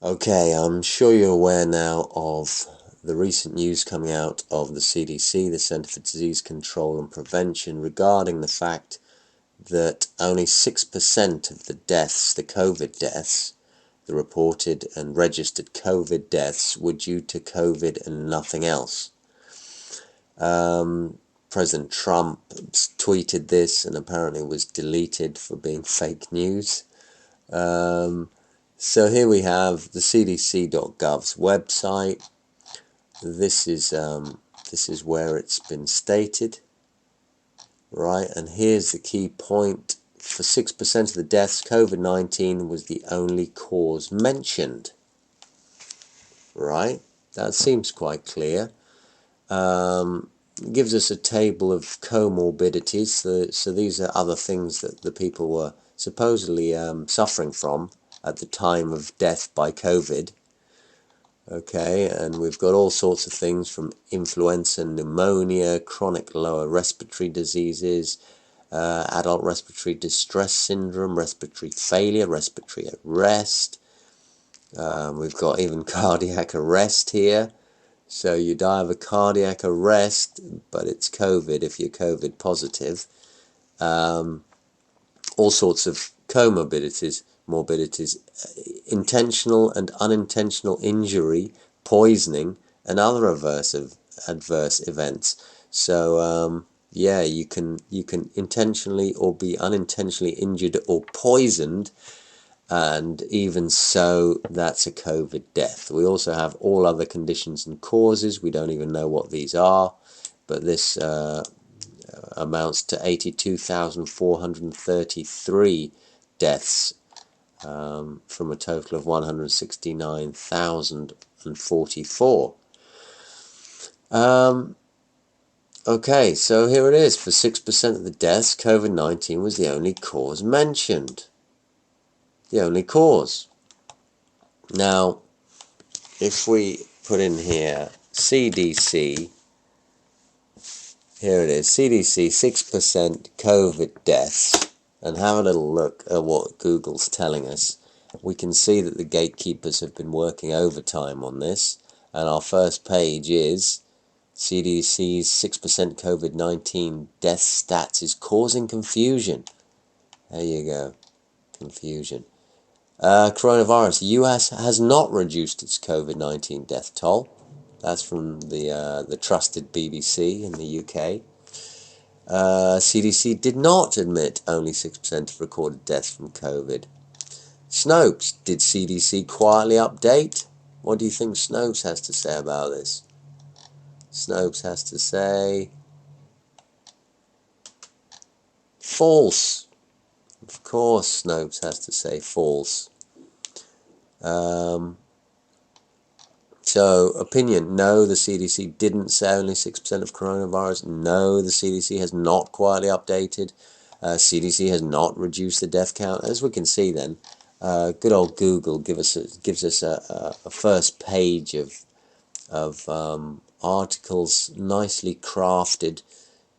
Okay, I'm sure you're aware now of the recent news coming out of the CDC, the Centre for Disease Control and Prevention, regarding the fact that only 6% of the deaths, the COVID deaths, the reported and registered COVID deaths, were due to COVID and nothing else. President Trump tweeted this and apparently was deleted for being fake news. So here we have the CDC.gov's website. This is where it's been stated, right? And here's the key point: for 6% of the deaths, COVID-19 was the only cause mentioned. Right? That seems quite clear. It gives us a table of comorbidities. So these are other things that the people were supposedly suffering from at the time of death by COVID. Okay, and we've got all sorts of things from influenza, pneumonia, chronic lower respiratory diseases, adult respiratory distress syndrome, respiratory failure, respiratory arrest. We've got even cardiac arrest here. So you die of a cardiac arrest, but it's COVID if you're COVID positive. All sorts of comorbidities, intentional and unintentional injury, poisoning, and other adverse events. So yeah, you can intentionally or be unintentionally injured or poisoned, and even so, that's a COVID death. We also have all other conditions and causes. We don't even know what these are, but this amounts to 82,433 deaths from a total of 169,044. Okay, so here it is. For 6% of the deaths, COVID-19 was the only cause mentioned. The only cause. Now, if we put in here CDC, here it is, CDC 6% COVID deaths, and have a little look at what Google's telling us. We can see that the gatekeepers have been working overtime on this, and our first page is CDC's 6% COVID-19 death stats is causing confusion. There you go, confusion. Coronavirus, the US has not reduced its COVID-19 death toll. That's from the trusted BBC in the UK. CDC did not admit only 6% of recorded deaths from COVID. Snopes, did CDC quietly update? What do you think Snopes has to say about this? Snopes has to say false. Of course Snopes has to say false. So, opinion, no, the CDC didn't say only 6% of coronavirus. No, the CDC has not quietly updated. CDC has not reduced the death count. As we can see then, good old Google gives us a first page of articles nicely crafted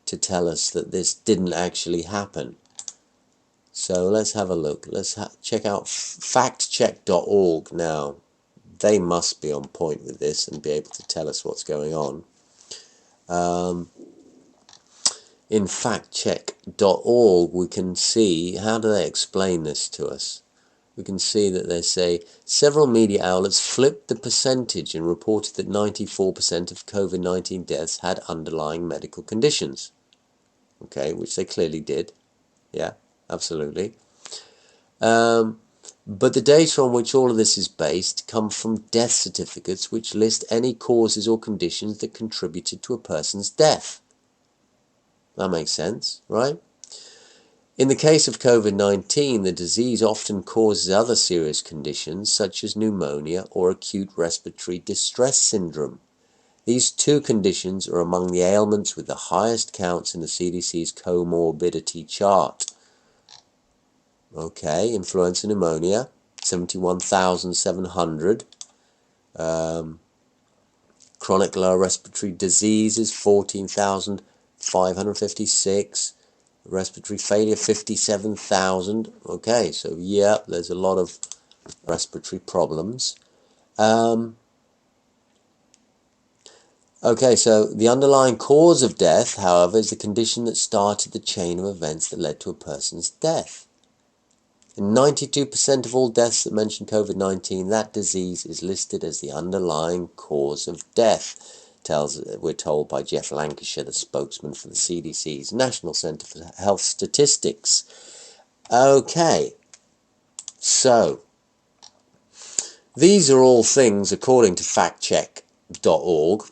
to tell us that this didn't actually happen. So let's have a look. Let's check out factcheck.org now. They must be on point with this and be able to tell us what's going on. In factcheck.org we can see, how do they explain this to us? We can see that they say, several media outlets flipped the percentage and reported that 94% of COVID-19 deaths had underlying medical conditions. Okay, which they clearly did. Yeah, absolutely. But the data on which all of this is based come from death certificates which list any causes or conditions that contributed to a person's death. That makes sense, right? In the case of COVID-19, the disease often causes other serious conditions such as pneumonia or acute respiratory distress syndrome. These two conditions are among the ailments with the highest counts in the CDC's comorbidity chart. Okay, influenza pneumonia, 71,700. Chronic lower respiratory diseases, 14,556. Respiratory failure, 57,000. Okay, so yeah, there's a lot of respiratory problems. Okay, so the underlying cause of death, however, is the condition that started the chain of events that led to a person's death. In 92% of all deaths that mention COVID-19, that disease is listed as the underlying cause of death. We're told by Jeff Lancashire, the spokesman for the CDC's National Centre for Health Statistics. Okay, so these are all things, according to factcheck.org,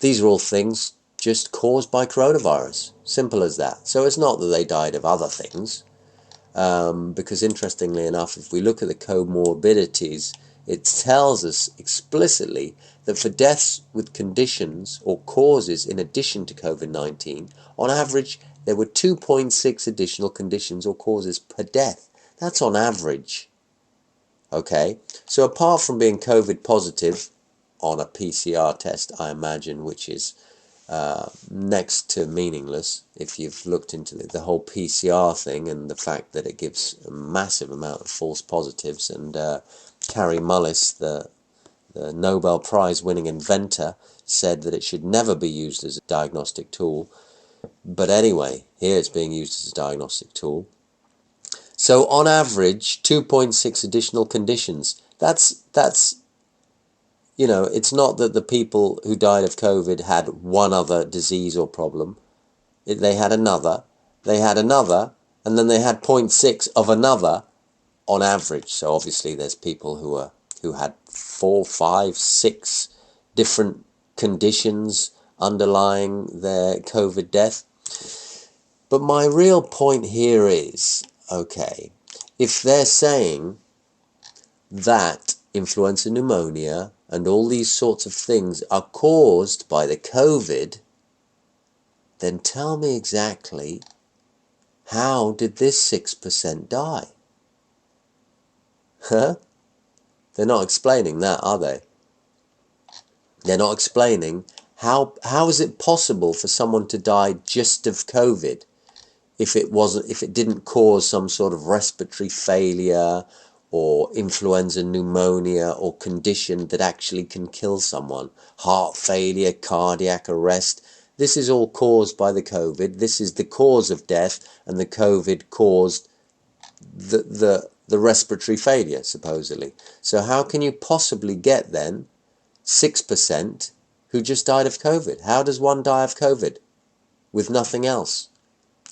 these are all things just caused by coronavirus. Simple as that. So it's not that they died of other things, because interestingly enough, if we look at the comorbidities, it tells us explicitly that for deaths with conditions or causes in addition to COVID-19, on average, there were 2.6 additional conditions or causes per death. That's on average. Okay, so apart from being COVID positive on a PCR test, I imagine, which is next to meaningless if you've looked into the whole PCR thing and the fact that it gives a massive amount of false positives. And Carrie Mullis, the Nobel Prize winning inventor, said that it should never be used as a diagnostic tool. But anyway, here it's being used as a diagnostic tool. So on average, 2.6 additional conditions. That's you know, it's not that the people who died of COVID had one other disease or problem. They had another, and then they had 0.6 of another on average. So obviously there's people who had 4, 5, 6 different conditions underlying their COVID death. But my real point here is, okay, if they're saying that influenza pneumonia and all these sorts of things are caused by the COVID, then tell me exactly, how did this 6% die? Huh? They're not explaining that, are they? They're not explaining how is it possible for someone to die just of COVID if it didn't cause some sort of respiratory failure or influenza pneumonia or condition that actually can kill someone. Heart failure, cardiac arrest. This is all caused by the COVID. This is the cause of death, and the COVID caused the respiratory failure, supposedly. So how can you possibly get then 6% who just died of COVID? How does one die of COVID with nothing else?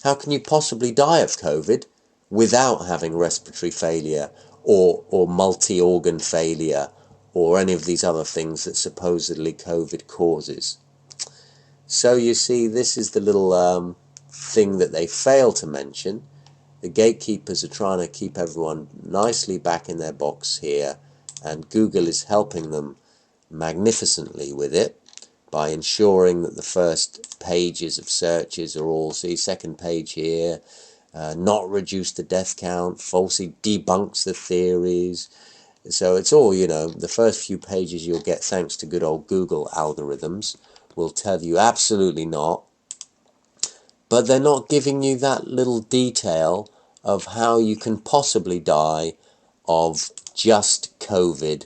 How can you possibly die of COVID without having respiratory failure or multi-organ failure or any of these other things that supposedly COVID causes? So you see, this is the little thing that they fail to mention. The gatekeepers are trying to keep everyone nicely back in their box here, and Google is helping them magnificently with it by ensuring that the first pages of searches are all, see, second page here, not reduce the death count, falsely debunks the theories. So it's all, you know, the first few pages you'll get, thanks to good old Google algorithms, will tell you absolutely not. But they're not giving you that little detail of how you can possibly die of just COVID,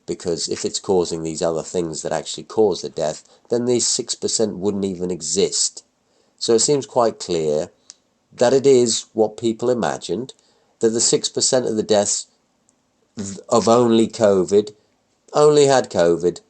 because if it's causing these other things that actually cause the death, then these 6% wouldn't even exist. So it seems quite clear that it is what people imagined, that the 6% of the deaths of only COVID only had COVID,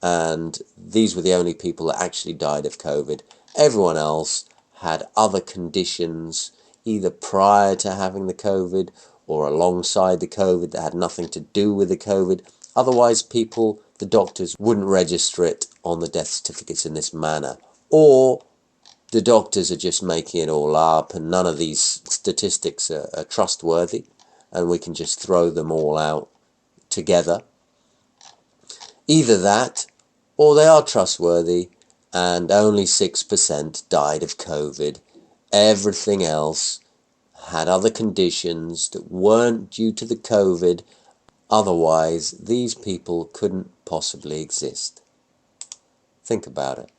and these were the only people that actually died of COVID. Everyone else had other conditions, either prior to having the COVID or alongside the COVID, that had nothing to do with the COVID. Otherwise, the doctors wouldn't register it on the death certificates in this manner. Or the doctors are just making it all up, and none of these statistics are trustworthy, and we can just throw them all out together. Either that, or they are trustworthy, and only 6% died of COVID. Everything else had other conditions that weren't due to the COVID. Otherwise, these people couldn't possibly exist. Think about it.